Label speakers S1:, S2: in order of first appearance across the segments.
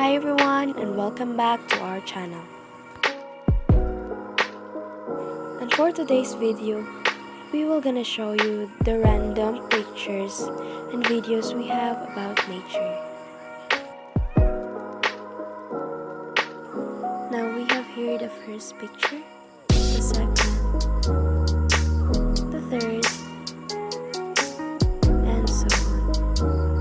S1: Hi everyone and welcome back to our channel. And for today's video, we will gonna show you the random pictures and videos we have about nature. Now we have here the first picture, the second, the third, and so on.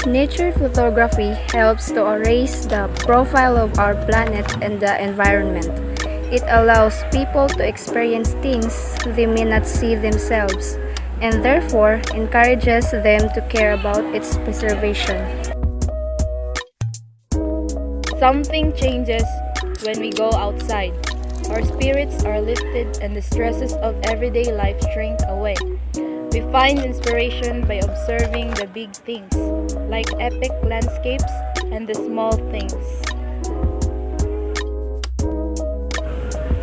S2: Nature photography helps to erase the profile of our planet and the environment. It allows people to experience things they may not see themselves, and therefore encourages them to care about its preservation.
S3: Something changes when we go outside. Our spirits are lifted and the stresses of everyday life shrink away. We find inspiration by observing the big things, like epic landscapes and the small things.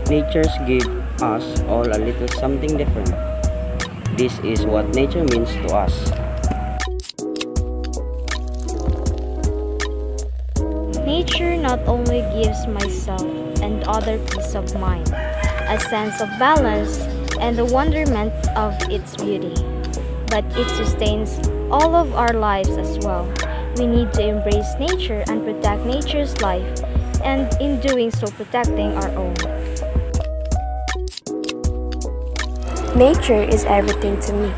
S4: Nature's give us all a little something different. This is what nature means to us.
S2: Nature not only gives myself and other peace of mind, a sense of balance, and the wonderment of its beauty, but it sustains all of our lives as well. We need to embrace nature and protect nature's life, and in doing so protecting our own.
S1: Nature is everything to me.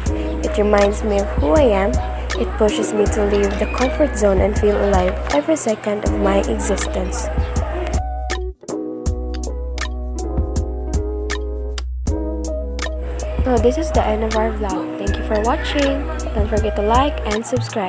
S1: It reminds me of who I am. It pushes me to leave the comfort zone and feel alive every second of my existence. So this is the end of our vlog. Thank you for watching. Don't forget to like and subscribe.